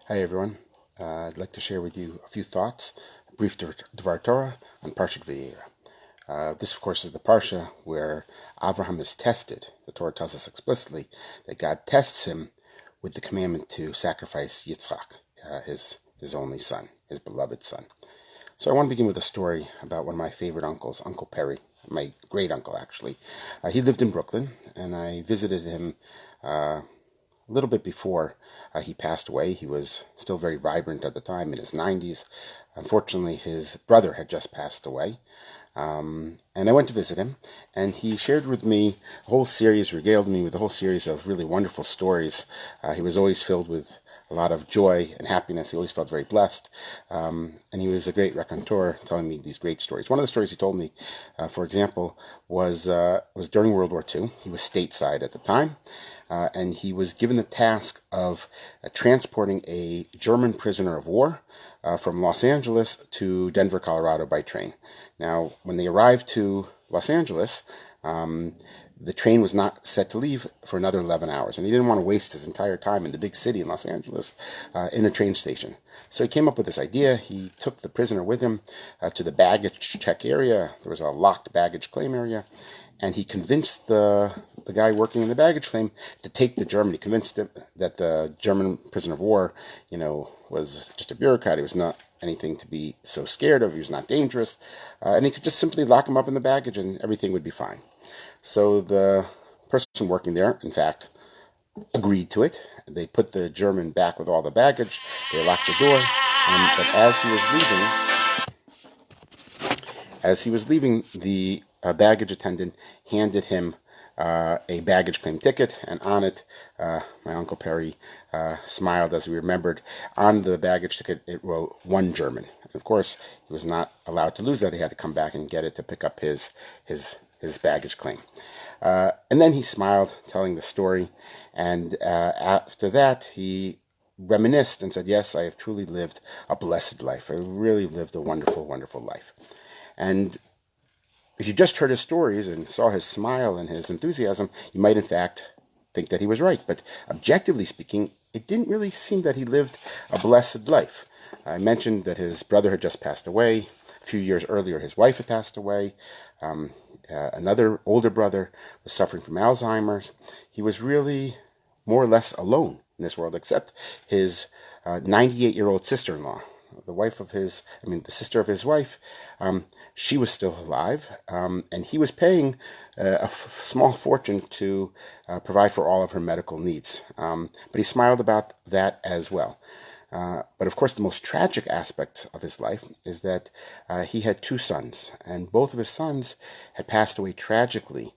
Hi everyone. I'd like to share with you a few thoughts, a brief Dvar Torah on Parshat VaYera. This, of course, is the Parsha where Avraham is tested. The Torah tells us explicitly that God tests him with the commandment to sacrifice Yitzchak, his only son, his beloved son. So I want to begin with a story about one of my favorite uncles, Uncle Perry, my great uncle actually. He lived in Brooklyn, and I visited him a little bit before he passed away. He was still very vibrant at the time, in his 90s. Unfortunately, his brother had just passed away. And I went to visit him, and he shared with me a whole series, regaled me with a whole series of really wonderful stories. He was always filled with a lot of joy and happiness. He always felt very blessed. And he was a great raconteur, telling me these great stories. One of the stories he told me, for example, was during World War II. He was stateside at the time. And he was given the task of transporting a German prisoner of war from Los Angeles to Denver, Colorado by train. Now, when they arrived to Los Angeles, the train was not set to leave for another 11 hours, and he didn't want to waste his entire time in the big city in Los Angeles in a train station. So he came up with this idea. He took the prisoner with him to the baggage check area. There was a locked baggage claim area, and he convinced the guy working in the baggage claim to take the German. He convinced him that the German prisoner of war, was just a bureaucrat. He was not anything to be so scared of. He was not dangerous. And he could just simply lock him up in the baggage and everything would be fine. So the person working there, in fact, agreed to it. They put the German back with all the baggage. They locked the door. But as he was leaving, the baggage attendant handed him a baggage claim ticket, and on it, my Uncle Perry smiled as he remembered. On the baggage ticket, it wrote "one German." And of course, he was not allowed to lose that. He had to come back and get it to pick up his baggage claim. And then he smiled, telling the story. And after that, he reminisced and said, "Yes, I have truly lived a blessed life. I really lived a wonderful, wonderful life." And if you just heard his stories and saw his smile and his enthusiasm, you might in fact think that he was right. But objectively speaking, it didn't really seem that he lived a blessed life. I mentioned that his brother had just passed away. A few years earlier, his wife had passed away. Another older brother was suffering from Alzheimer's. He was really more or less alone in this world, except his 98-year-old sister-in-law. The sister of his wife, she was still alive, and he was paying a small fortune to provide for all of her medical needs. But he smiled about that as well. But of course, the most tragic aspect of his life is that he had two sons, and both of his sons had passed away tragically,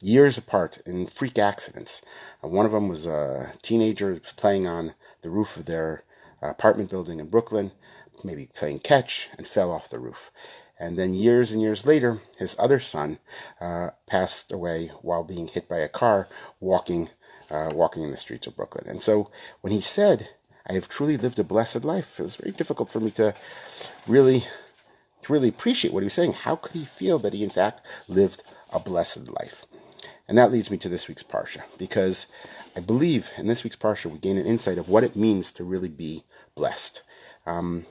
years apart in freak accidents. One of them was a teenager playing on the roof of their apartment building in Brooklyn, maybe playing catch, and fell off the roof. And then years and years later, his other son passed away while being hit by a car walking in the streets of Brooklyn. And so when he said, "I have truly lived a blessed life," it was very difficult for me to really appreciate what he was saying. How could he feel that he in fact lived a blessed life? And that leads me to this week's Parsha, because I believe in this week's Parsha we gain an insight of what it means to really be blessed. The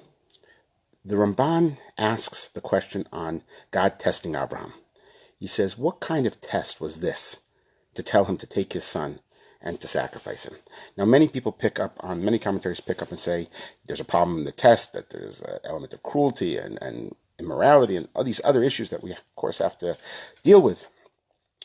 Ramban asks the question on God testing Abraham. He says, what kind of test was this to tell him to take his son and to sacrifice him? Now, many commentaries pick up and say there's a problem in the test, that there's an element of cruelty and immorality and all these other issues that we, of course, have to deal with.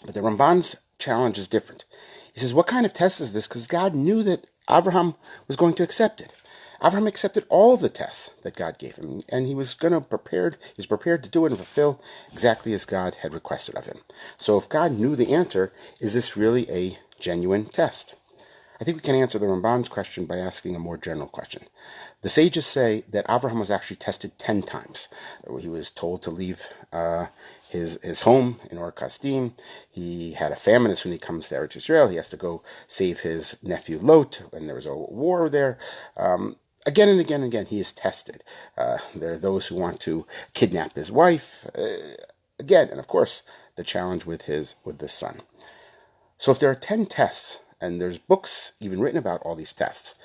But the Ramban's challenge is different. He says, what kind of test is this? Because God knew that Abraham was going to accept it. Abraham accepted all of the tests that God gave him, and he was prepared to do it and fulfill exactly as God had requested of him. So if God knew the answer, is this really a genuine test? I think we can answer the Ramban's question by asking a more general question. The sages say that Abraham was actually tested 10 times. He was told to leave his home in Ur Kasdim. He had a famine as soon as he comes to Eretz Israel. He has to go save his nephew Lot, and there was a war there. Again and again and again, he is tested. There are those who want to kidnap his wife. Again, and of course, the challenge with the son. So if there are 10 tests, and there's books even written about all these tests,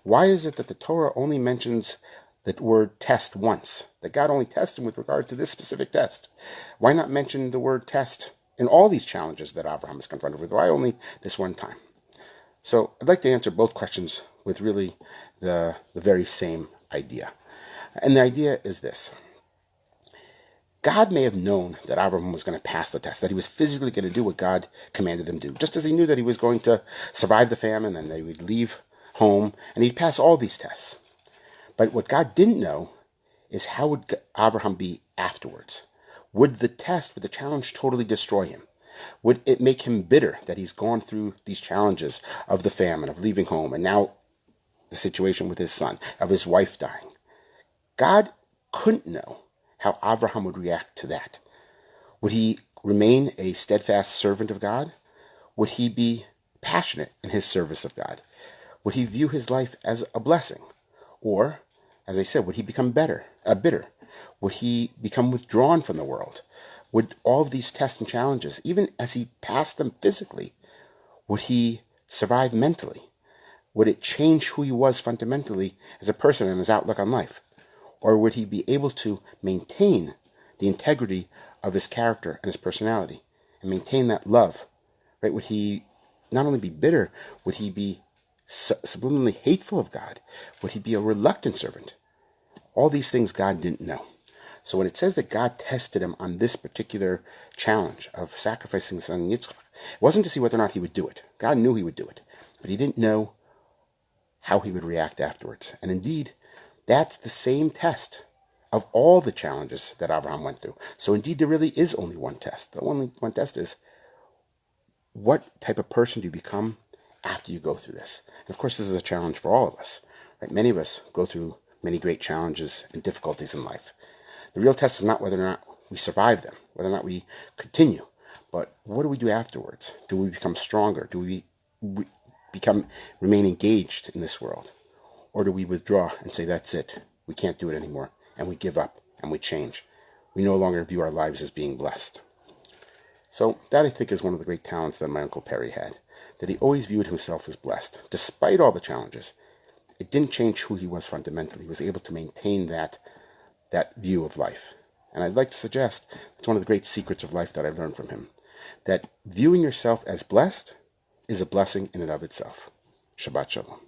Why is it that the Torah only mentions the word test once? That God only tests him with regard to this specific test? Why not mention the word test in all these challenges that Abraham is confronted with? Why only this one time? So I'd like to answer both questions with really the very same idea. And the idea is this. God may have known that Abraham was going to pass the test, that he was physically going to do what God commanded him to do, just as he knew that he was going to survive the famine and they would leave home and he'd pass all these tests. But what God didn't know is how would Abraham be afterwards? Would the test, would the challenge totally destroy him? Would it make him bitter that he's gone through these challenges of the famine, of leaving home, and now the situation with his son, of his wife dying? God couldn't know how Abraham would react to that. Would he remain a steadfast servant of God? Would he be passionate in his service of God? Would he view his life as a blessing? Or, as I said, would he become bitter? Would he become withdrawn from the world? Would all of these tests and challenges, even as he passed them physically, would he survive mentally? Would it change who he was fundamentally as a person and his outlook on life? Or would he be able to maintain the integrity of his character and his personality and maintain that love? Right? Would he not only be bitter, would he be subliminally hateful of God? Would he be a reluctant servant? All these things God didn't know. So when it says that God tested him on this particular challenge of sacrificing his son Yitzchak, it wasn't to see whether or not he would do it. God knew he would do it, but he didn't know how he would react afterwards. And indeed, that's the same test of all the challenges that Abraham went through. So indeed, there really is only one test. The only one test is, what type of person do you become after you go through this? And of course, this is a challenge for all of us. Right? Many of us go through many great challenges and difficulties in life. The real test is not whether or not we survive them, whether or not we continue, but what do we do afterwards? Do we become stronger? Do we remain engaged in this world? Or do we withdraw and say, that's it, we can't do it anymore, and we give up and we change? We no longer view our lives as being blessed. So that, I think, is one of the great talents that my Uncle Perry had, that he always viewed himself as blessed. Despite all the challenges, it didn't change who he was fundamentally. He was able to maintain that view of life. And I'd like to suggest it's one of the great secrets of life that I learned from him, that viewing yourself as blessed is a blessing in and of itself. Shabbat Shalom.